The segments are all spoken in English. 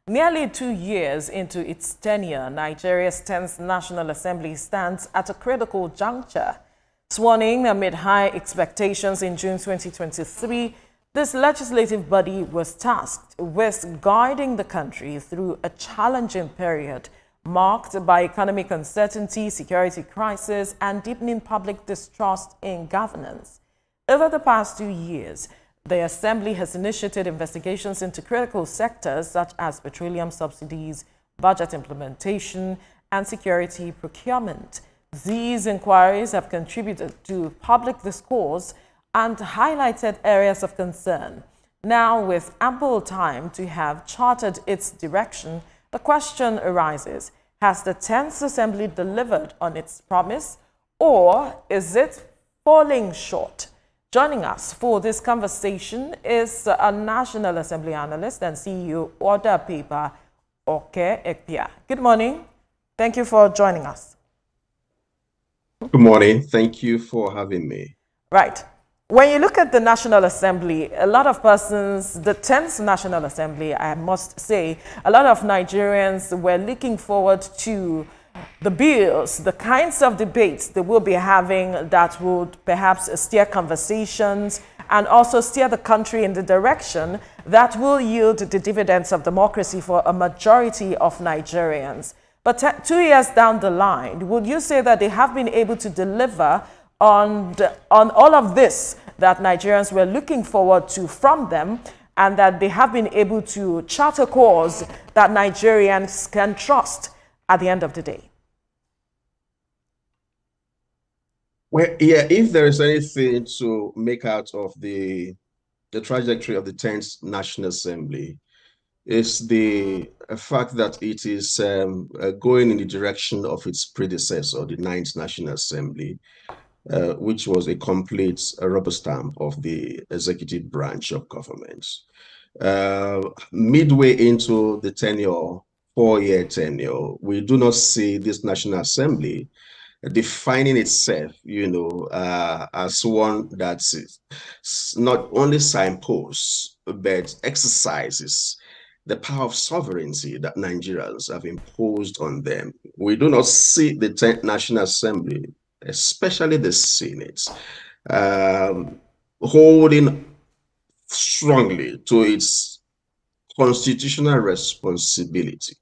Nearly 2 years into its tenure, Nigeria's 10th National Assembly stands at a critical juncture. Sworn in amid high expectations in June 2023, this legislative body was tasked with guiding the country through a challenging period marked by economic uncertainty, security crisis, and deepening public distrust in governance. Over the past 2 years, the Assembly has initiated investigations into critical sectors such as petroleum subsidies, budget implementation, and security procurement. These inquiries have contributed to public discourse and highlighted areas of concern. Now, with ample time to have charted its direction, the question arises, has the 10th Assembly delivered on its promise, or is it falling short? Joining us for this conversation is a National Assembly analyst and CEO, Order Paper, Oke Ekpia. Good morning. Thank you for joining us. Good morning. Thank you for having me. Right. When you look at the National Assembly, a lot of persons, the 10th National Assembly, I must say, a lot of Nigerians were looking forward to the bills, the kinds of debates they will be having that would perhaps steer conversations and also steer the country in the direction that will yield the dividends of democracy for a majority of Nigerians. But 2 years down the line, would you say that they have been able to deliver on all of this that Nigerians were looking forward to from them, and that they have been able to chart a course that Nigerians can trust at the end of the day? Well, yeah, if there is anything to make out of the trajectory of the 10th National Assembly, is the fact that it is going in the direction of its predecessor, the 9th National Assembly, which was a complete rubber stamp of the executive branch of government. Midway into the tenure, 4-year tenure, we do not see this National Assembly defining itself, as one that's not only signposts, but exercises the power of sovereignty that Nigerians have imposed on them. We do not see the 10th National Assembly, especially the Senate, holding strongly to its constitutional responsibility,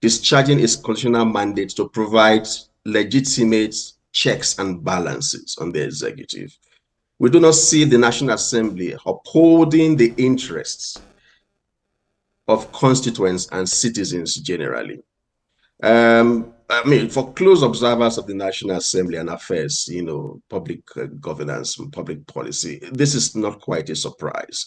discharging its constitutional mandate to provide legitimate checks and balances on the executive. We do not see the National Assembly upholding the interests of constituents and citizens generally. For close observers of the National Assembly and affairs, public governance and public policy, this is not quite a surprise.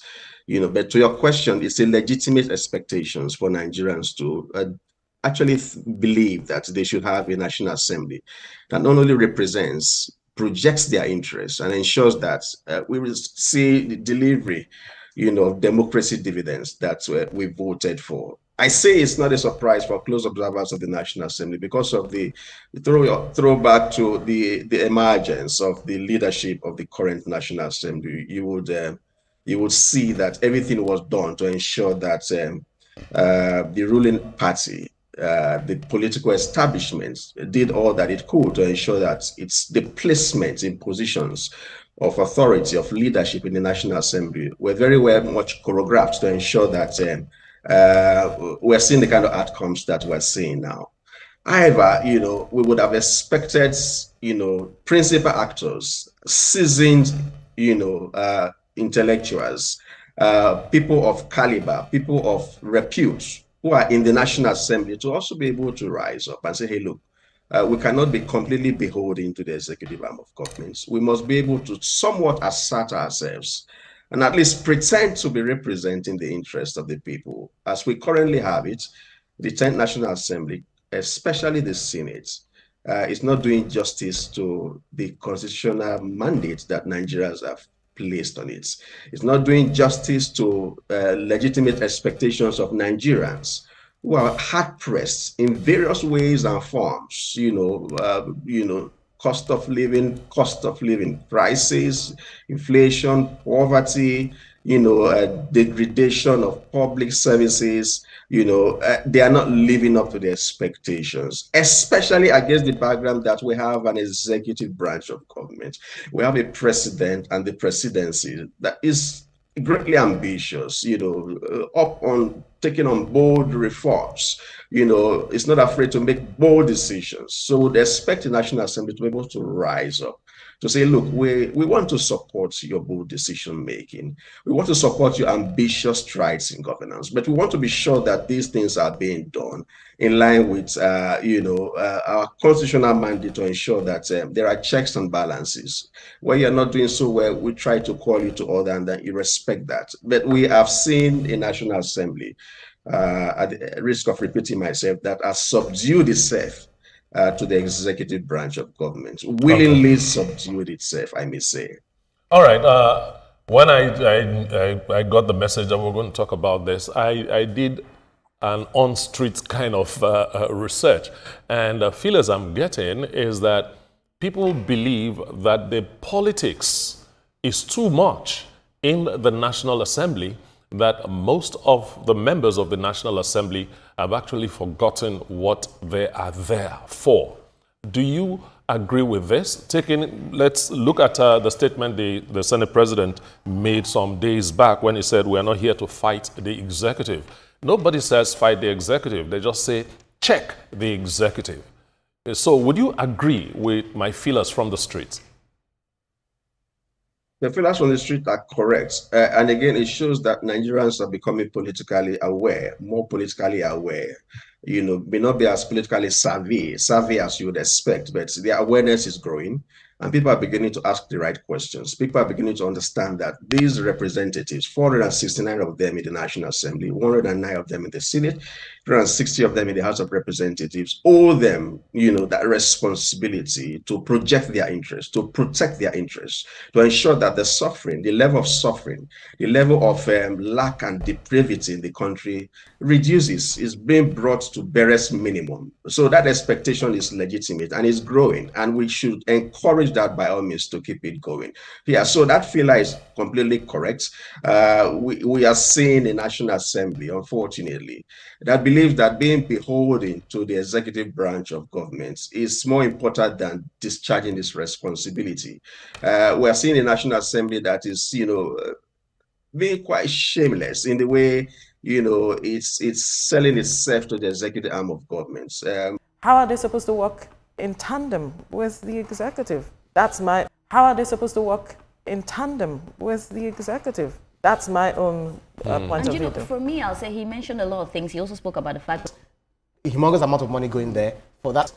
But to your question, it's a legitimate expectations for Nigerians to actually believe that they should have a National Assembly that not only represents, projects their interests and ensures that we will see the delivery, of democracy dividends that we voted for. I say it's not a surprise for close observers of the National Assembly because of the throwback to the emergence of the leadership of the current National Assembly. You would see that everything was done to ensure that the ruling party, the political establishment, did all that it could to ensure that its the placement in positions of authority, of leadership in the National Assembly were very much choreographed to ensure that we're seeing the kind of outcomes that we're seeing now. However, we would have expected, principal actors, seasoned, intellectuals, people of caliber, people of repute who are in the National Assembly to also be able to rise up and say, hey, look, we cannot be completely beholden to the executive arm of government. We must be able to somewhat assert ourselves and at least pretend to be representing the interests of the people. As we currently have it, the 10th National Assembly, especially the Senate, is not doing justice to the constitutional mandate that Nigerians have placed on it. It's not doing justice to legitimate expectations of Nigerians who are hard-pressed in various ways and forms, cost of living crisis, inflation, poverty, degradation of public services, they are not living up to the expectations, especially against the background that we have an executive branch of government. We have a president and the presidency that is greatly ambitious, up on taking on bold reforms. It's not afraid to make bold decisions. So they expect the National Assembly to be able to rise up to say, look, we want to support your bold decision making. We want to support your ambitious strides in governance, but we want to be sure that these things are being done in line with, our constitutional mandate to ensure that there are checks and balances. When you're not doing so well, we try to call you to order and then you respect that. But we have seen a National Assembly, at the risk of repeating myself, that has subdued itself to the executive branch of government, willingly subdued itself, I may say. All right. When I got the message that we're going to talk about this, I did an on-street kind of research. And the feelers I'm getting is that people believe that the politics is too much in the National Assembly, that most of the members of the National Assembly have actually forgotten what they are there for. Do you agree with this? Let's look at the statement the Senate President made some days back when he said, we are not here to fight the executive. Nobody says fight the executive. They just say, check the executive. So would you agree with my feelers from the streets? The feelers on the street are correct. And again, it shows that Nigerians are becoming politically aware, more politically aware. May not be as politically savvy as you would expect, but their awareness is growing. And people are beginning to ask the right questions. People are beginning to understand that these representatives, 469 of them in the National Assembly, 109 of them in the Senate, 360 of them in the House of Representatives, owe them, that responsibility to project their interests, to protect their interests, to ensure that the suffering, the level of suffering, the level of lack and depravity in the country reduces, is being brought to barest minimum. So that expectation is legitimate and is growing, and we should encourage that by all means to keep it going. Yeah, so that feeler is completely correct. We are seeing a National Assembly, unfortunately, that believes that being beholden to the executive branch of government is more important than discharging this responsibility. We are seeing a National Assembly that is, being quite shameless in the way, it's selling itself to the executive arm of government. How are they supposed to work in tandem with the executive? How are they supposed to work in tandem with the executive? That's my own point of view. For me, I'll say he mentioned a lot of things. He also spoke about the fact that a humongous amount of money going there for that.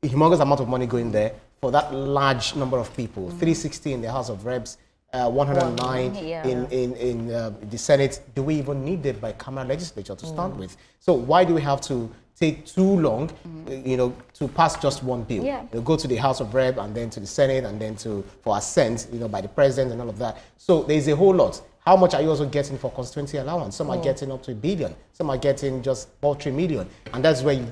A humongous amount of money going there for that large number of people. 360 in the House of Reps, 109 in the Senate. Do we even need the bicameral legislature to start with? So why do we have to take too long, to pass just one bill? Yeah. They'll go to the House of Rep and then to the Senate and then for assent, by the president and all of that. So there's a whole lot. How much are you also getting for constituency allowance? Some are getting up to $1 billion. Some are getting just 3 million. And that's where you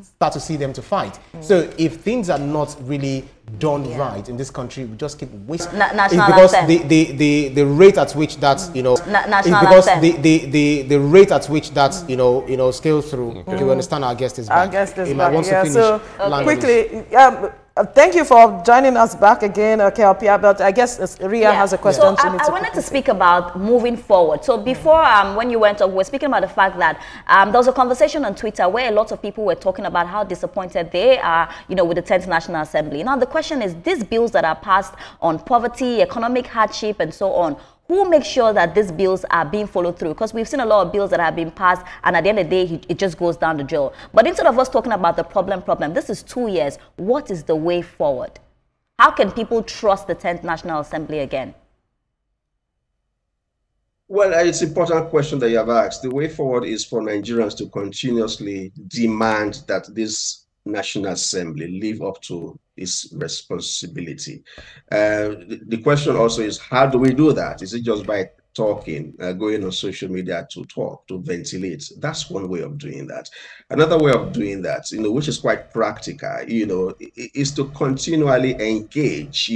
start to see them to fight. So if things are not really done right in this country, we just keep wasting. Because the rate at which that, the rate at which that, scales through. Okay, we understand our guest is back. Our guest is back. Wants to finish so quickly, thank you for joining us back again, KLPR, but I guess Ria has a question. So I wanted to speak about moving forward. So before, when you went up, we were speaking about the fact that there was a conversation on Twitter where a lot of people were talking about how disappointed they are, with the 10th National Assembly. Now, the question is, these bills that are passed on poverty, economic hardship, and so on, who makes sure that these bills are being followed through? Because we've seen a lot of bills that have been passed, and at the end of the day, it just goes down the drain. But instead of us talking about the problem, this is 2 years. What is the way forward? How can people trust the 10th National Assembly again? Well, it's an important question that you have asked. The way forward is for Nigerians to continuously demand that this National Assembly live up to its responsibility. The question also is, how do we do that? Is it just by talking, going on social media to talk, to ventilate? That's one way of doing that. Another way of doing that, which is quite practical, is to continually engage,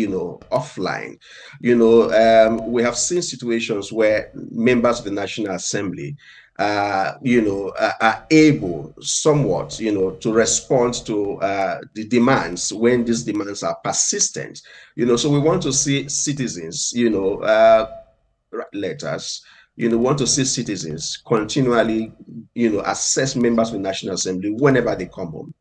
offline. We have seen situations where members of the National Assembly are able somewhat, to respond to the demands when these demands are persistent. So we want to see citizens, letters, want to see citizens continually, assess members of the National Assembly whenever they come home.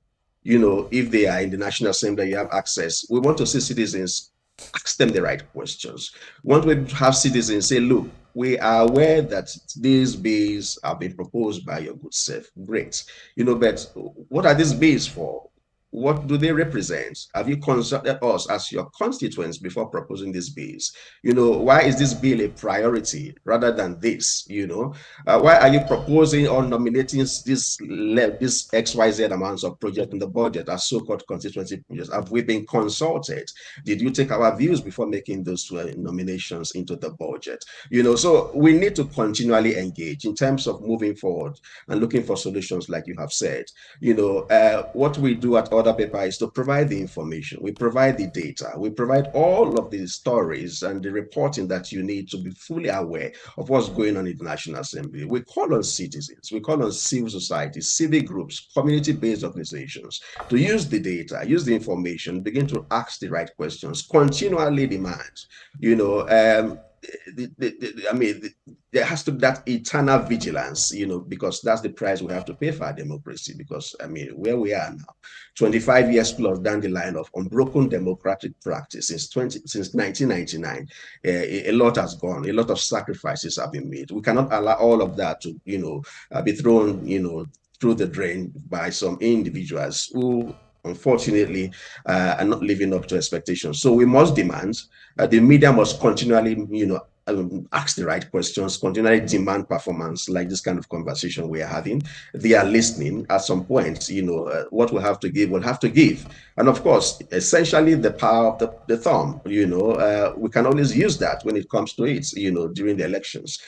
If they are in the National Assembly, you have access. We want to see citizens ask them the right questions. We want to have citizens say, look, we are aware that these bills have been proposed by your good self. Great. But what are these bills for? What do they represent? Have you consulted us as your constituents before proposing these bills? Why is this bill a priority rather than this? Why are you proposing or nominating this XYZ amounts of projects in the budget as so-called constituency projects? Have we been consulted? Did you take our views before making those nominations into the budget? So we need to continually engage in terms of moving forward and looking for solutions, like you have said. What we do at Other Paper is to provide the information. We provide the data. We provide all of the stories and the reporting that you need to be fully aware of what's going on in the National Assembly. We call on citizens. We call on civil society, civic groups, community-based organizations to use the data, use the information, begin to ask the right questions, continually demand, there has to be that eternal vigilance, because that's the price we have to pay for our democracy. Because, where we are now, 25 years plus down the line of unbroken democratic practice since 1999, a lot has gone. A lot of sacrifices have been made. We cannot allow all of that to, be thrown, through the drain by some individuals who, unfortunately, are not living up to expectations. So we must demand, the media must continually, ask the right questions, continually demand performance, like this kind of conversation we are having. They are listening. At some point, what we have to give, we'll have to give. And of course, essentially the power of the thumb, we can always use that when it comes to it, during the elections.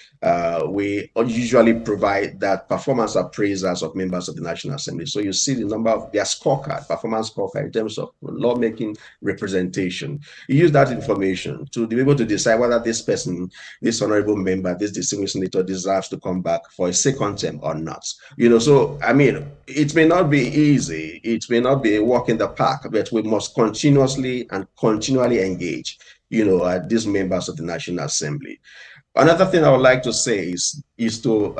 We usually provide that performance appraisals of members of the National Assembly. So you see the number of their scorecard, performance scorecard in terms of lawmaking representation. You use that information to be able to decide whether this person, this honorable member, this distinguished senator deserves to come back for a second term or not. So, it may not be easy. It may not be a walk in the park, but we must continually engage, these members of the National Assembly. Another thing I would like to say is to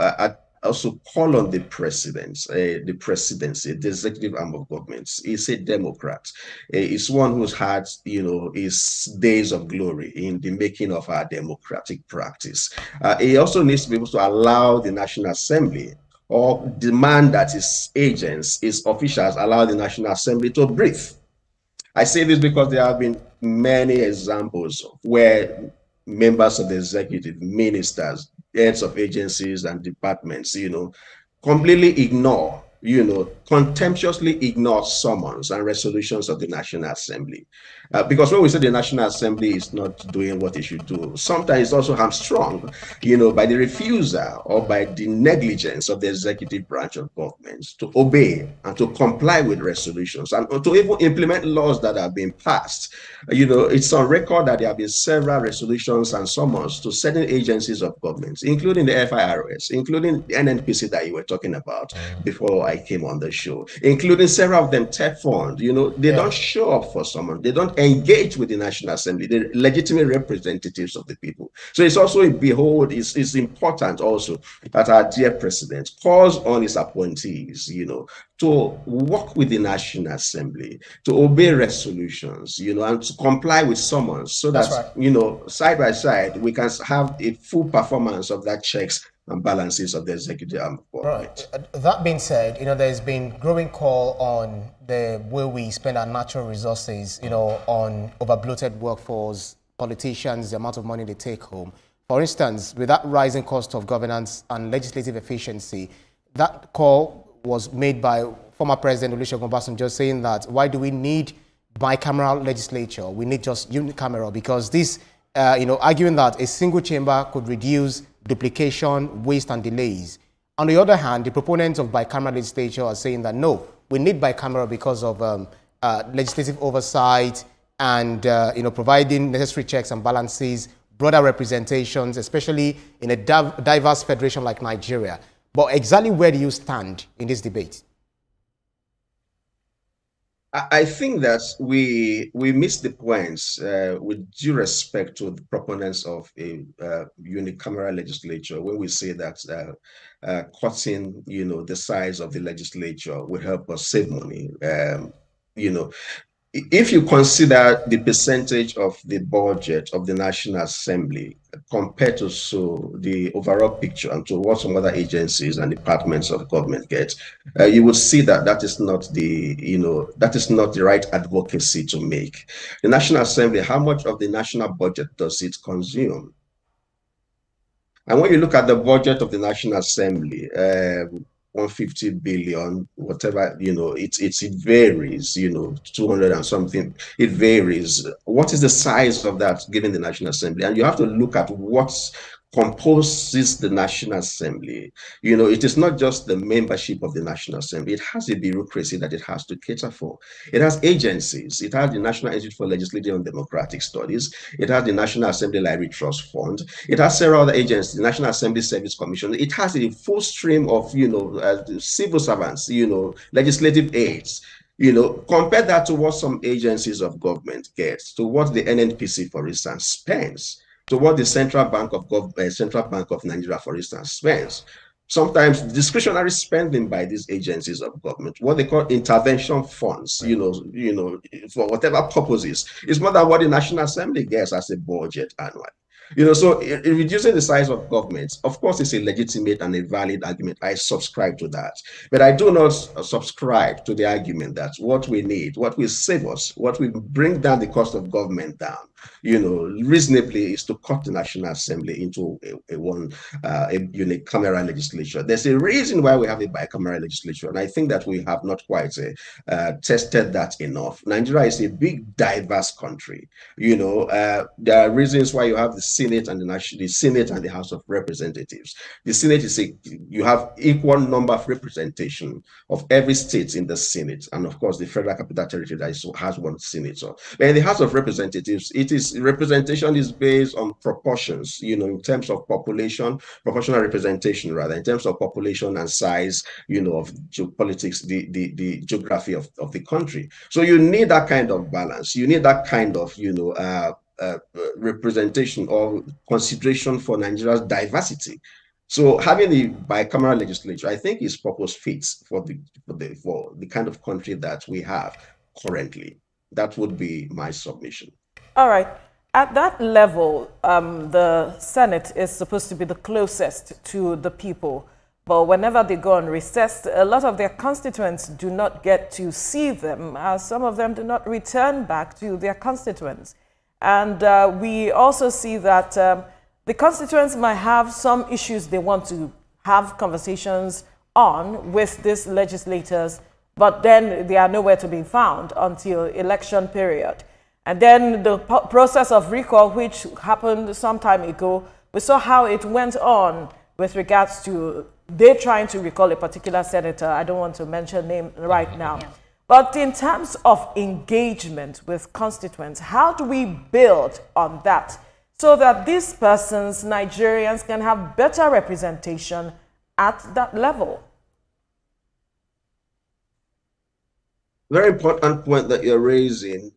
also call on the presidency, the executive arm of government. He's a Democrat. He's one who's had, his days of glory in the making of our democratic practice. He also needs to be able to allow the National Assembly, or demand that his agents, his officials, allow the National Assembly to breathe. I say this because there have been many examples where members of the executive, ministers, heads of agencies and departments, completely ignore, contemptuously ignore summons and resolutions of the National Assembly. Because when we say the National Assembly is not doing what it should do, sometimes it's also hamstrung, by the refusal or by the negligence of the executive branch of government to obey and to comply with resolutions and to even implement laws that have been passed. It's on record that there have been several resolutions and summons to certain agencies of government, including the FIRS, including the NNPC that you were talking about before I came on the show, including several of them TEFON. They don't show up for someone. They don't engage with the National Assembly, the legitimate representatives of the people. So it's also, it's important also that our dear president calls on his appointees, to work with the National Assembly, to obey resolutions, and to comply with summons, so that, side by side, we can have a full performance of that checks and balances of the executive arm of government. Right. That being said, there's been growing call on the way we spend our natural resources, on overbloated workforce, politicians, the amount of money they take home. For instance, with that rising cost of governance and legislative efficiency, that call was made by former President Olusegun Obasanjo, saying that why do we need bicameral legislature? We need just unicameral, because this, arguing that a single chamber could reduce duplication, waste, and delays. On the other hand, the proponents of bicameral legislature are saying that no, we need bicameral because of legislative oversight and providing necessary checks and balances, broader representations, especially in a diverse federation like Nigeria. But exactly where do you stand in this debate? I think that we miss the points with due respect to the proponents of a unicameral legislature when we say that cutting, the size of the legislature will help us save money. You know, if you consider the percentage of the budget of the National Assembly compared to the overall picture and to what some other agencies and departments of government get, you would see that that is not the right advocacy to make. The National Assembly, how much of the national budget does it consume? And when you look at the budget of the National Assembly, 150 billion, whatever, it varies, 200 and something, it varies. What is the size of that given the National Assembly? And you have to look at what composes the National Assembly. It is not just the membership of the National Assembly. It has a bureaucracy that it has to cater for. It has agencies. It has the National Institute for Legislative and Democratic Studies. It has the National Assembly Library Trust Fund. It has several other agencies, the National Assembly Service Commission. It has a full stream of, civil servants, legislative aides. Compare that to what some agencies of government get, to what the NNPC, for instance, spends, to what the Central Bank of Nigeria, for instance, spends. Sometimes discretionary spending by these agencies of government, what they call intervention funds, right, for whatever purposes, is more than what the National Assembly gets as a budget annually. So reducing the size of government, of course, is a legitimate and a valid argument. I subscribe to that. But I do not subscribe to the argument that what we need, what will save us, what will bring down the cost of government down, reasonably, is to cut the National Assembly into a unicameral legislature. There's a reason why we have a bicameral legislature, and I think that we have not quite tested that enough. Nigeria is a big, diverse country. There are reasons why you have the Senate and the Senate and the House of Representatives. The Senate you have equal number of representation of every state in the Senate, and of course the Federal Capital Territory that has one senator. But in the House of Representatives, representation is based on proportions, in terms of population, proportional representation rather, in terms of population and size, of geopolitics, the geography of the country. So you need that kind of balance. You need that kind of, representation or consideration for Nigeria's diversity. So having the bicameral legislature, I think, is purpose fits for the kind of country that we have currently. That would be my submission. All right. At that level, the Senate is supposed to be the closest to the people. But whenever they go on recess, a lot of their constituents do not get to see them, as some of them do not return back to their constituents. And we also see that the constituents might have some issues they want to have conversations on with these legislators, but then they are nowhere to be found until election period. And then the process of recall, which happened some time ago, we saw how it went on with regards to they trying to recall a particular senator. I don't want to mention name right now. Yeah. But in terms of engagement with constituents, how do we build on that so that these persons, Nigerians, can have better representation at that level? Very important point that you're raising.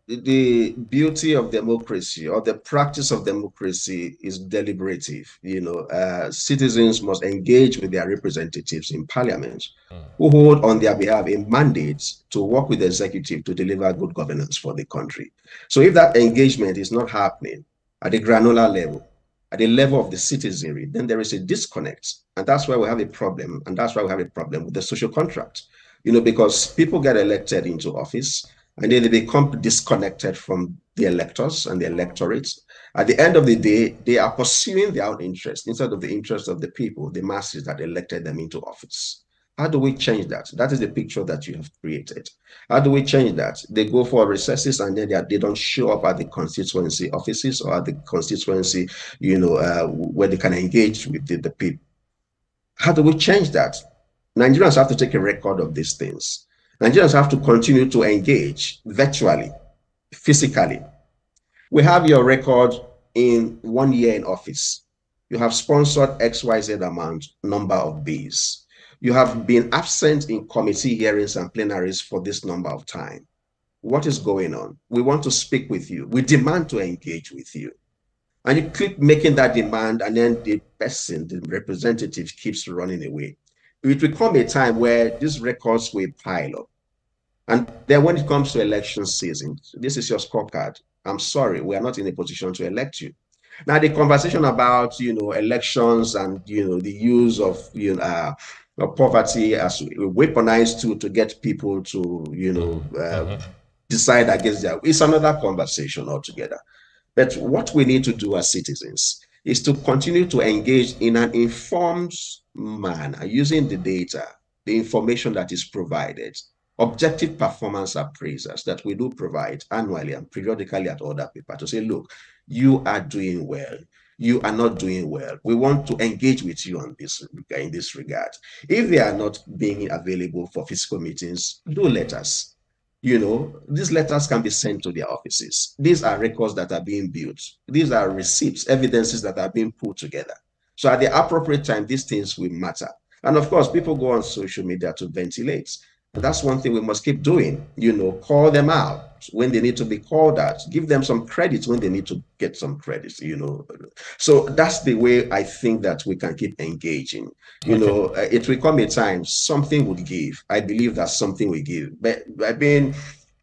The beauty of democracy, or the practice of democracy, is deliberative. Citizens must engage with their representatives in parliament, who hold on their behalf a mandate to work with the executive to deliver good governance for the country. So if that engagement is not happening at the granular level, at the level of the citizenry, then there is a disconnect. And that's why we have a problem. And that's why we have a problem with the social contract. Because people get elected into office, and then they become disconnected from the electors and the electorates. At the end of the day, they are pursuing their own interest instead of the interest of the people, the masses that elected them into office. How do we change that? That is the picture that you have created. How do we change that? They go for recesses and then they don't show up at the constituency offices or at the constituency, where they can engage with the people. How do we change that? Nigerians have to take a record of these things. Nigerians have to continue to engage virtually, physically. We have your record in 1 year in office. You have sponsored XYZ number of bees. You have been absent in committee hearings and plenaries for this number of time. What is going on? We want to speak with you. We demand to engage with you. And you keep making that demand, and then the person, the representative, keeps running away. It will come a time where these records will pile up. And then when it comes to election season, this is your scorecard. I'm sorry, we are not in a position to elect you. Now, the conversation about, elections and, the use of, poverty as a weaponized tool to get people to, decide against their, it's another conversation altogether. But what we need to do as citizens is to continue to engage in an informed manner using the data, the information that is provided, objective performance appraisers that we do provide annually and periodically at other people to say, look, you are doing well. You are not doing well. We want to engage with you on this in this regard. If they are not being available for physical meetings, do let us. These letters can be sent to their offices. These are records that are being built. These are receipts, evidences that are being put together. So at the appropriate time, these things will matter. And of course, people go on social media to ventilate. That's one thing we must keep doing, call them out when they need to be called out, give them some credit when they need to get some credit, So that's the way I think that we can keep engaging. It will come a time something would give. I believe that something will give. But I've been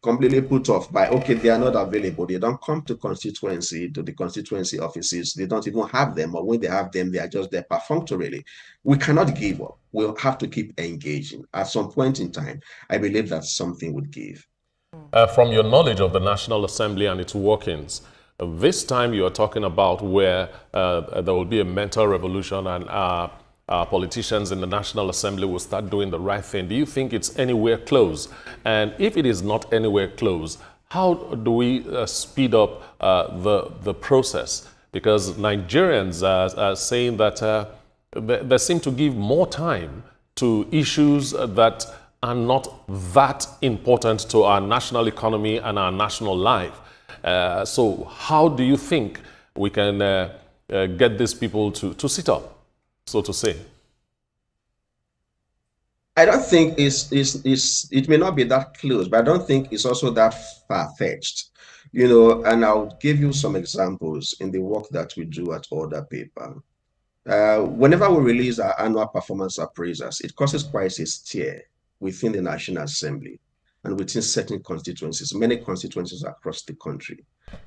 completely put off by, okay, they are not available. They don't come to the constituency offices. They don't even have them, or when they have them, they are just there perfunctorily. We cannot give up. We'll have to keep engaging. At some point in time, I believe that something would give. From your knowledge of the National Assembly and its workings, this time you are talking about where there will be a mental revolution and politicians in the National Assembly will start doing the right thing. Do you think it's anywhere close? And if it is not anywhere close, how do we speed up the process? Because Nigerians are saying that they seem to give more time to issues that are not that important to our national economy and our national life. So how do you think we can get these people to sit up, so to say? I don't think it may not be that close, but I don't think it's also that far-fetched. And I'll give you some examples in the work that we do at Order Paper. Whenever we release our annual performance appraisers, it causes quite a stir within the National Assembly and within certain constituencies, many constituencies across the country.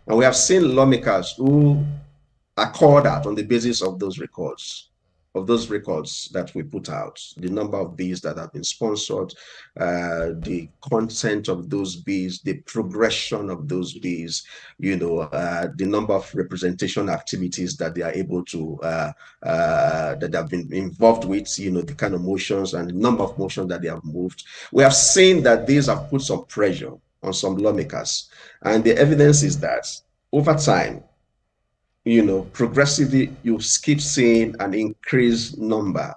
And we have seen lawmakers who are called out on the basis of those records that we put out, the number of bees that have been sponsored, the content of those bees, the progression of those bees, the number of representation activities that they are able to, that have been involved with, the kind of motions and the number of motions that they have moved. We have seen that these have put some pressure on some lawmakers. And the evidence is that over time, progressively, you keep seeing an increased number,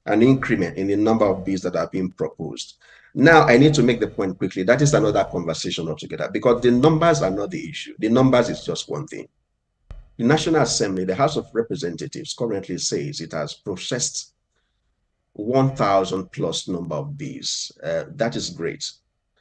an increment in the number of bees that are being proposed. Now, I need to make the point quickly. That is another conversation altogether, because the numbers are not the issue. The numbers is just one thing. The National Assembly, the House of Representatives, currently says it has processed 1,000 plus number of bees. That is great.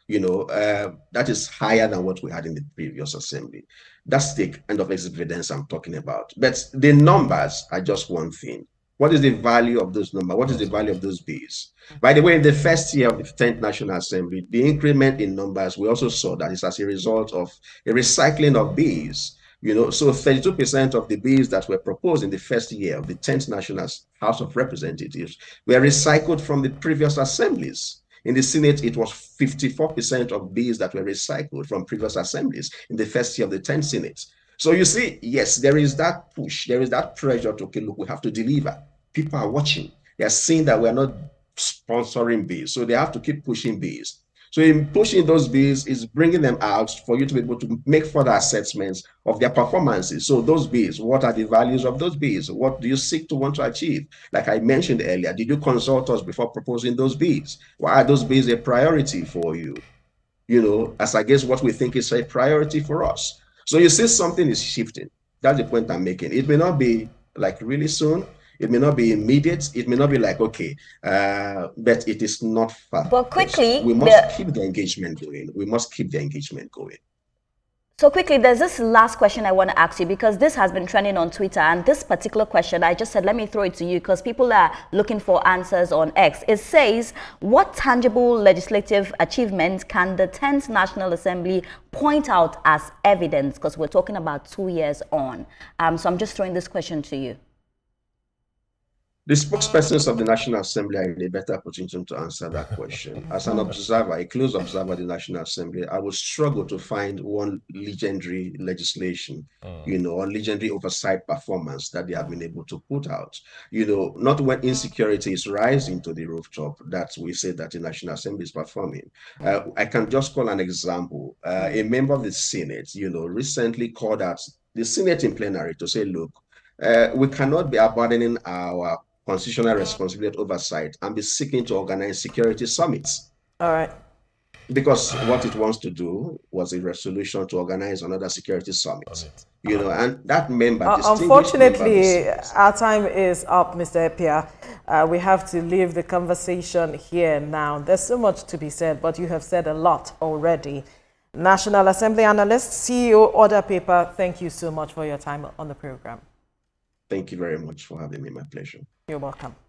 That is higher than what we had in the previous assembly. That's the kind of evidence I'm talking about. But the numbers are just one thing. What is the value of those numbers? What is the value of those bees? By the way, in the first year of the 10th National Assembly, the increment in numbers, we also saw that is as a result of a recycling of bees. So 32% of the bees that were proposed in the first year of the 10th National House of Representatives were recycled from the previous assemblies. In the Senate, it was 54% of bees that were recycled from previous assemblies in the first year of the 10th Senate. So you see, yes, there is that push, there is that pressure to, okay, look, we have to deliver. People are watching. They are seeing that we are not sponsoring bees, so they have to keep pushing bees. So in pushing those bees is bringing them out for you to be able to make further assessments of their performances. So those bees, what are the values of those bees? What do you seek to want to achieve? Like I mentioned earlier, did you consult us before proposing those bees? Why are those bees a priority for you? As I guess what we think is a priority for us. So you see something is shifting. That's the point I'm making. It may not be like really soon. It may not be immediate. It may not be like, okay, but it is not But far-fetched. quickly, We must keep the engagement going. We must keep the engagement going. So quickly, there's this last question I want to ask you, because this has been trending on Twitter, and this particular question, I just said, let me throw it to you because people are looking for answers on X. It says, what tangible legislative achievements can the 10th National Assembly point out as evidence? Because we're talking about 2 years on. So I'm just throwing this question to you. The spokespersons of the National Assembly are in a better position to answer that question. As an observer, a close observer of the National Assembly, I would struggle to find one legendary legislation, or legendary oversight performance that they have been able to put out. Not when insecurity is rising to the rooftop that we say that the National Assembly is performing. I can just call an example. A member of the Senate, recently called out the Senate in plenary to say, look, we cannot be abandoning our constitutional responsibility oversight and be seeking to organize security summits. All right. Because what it wants to do was a resolution to organize another security summit. And that member, unfortunately, our time is up, Mr. Epia. We have to leave the conversation here now. There's so much to be said, but you have said a lot already. National Assembly Analyst, CEO, Order Paper, thank you so much for your time on the program. Thank you very much for having me. My pleasure. You're welcome.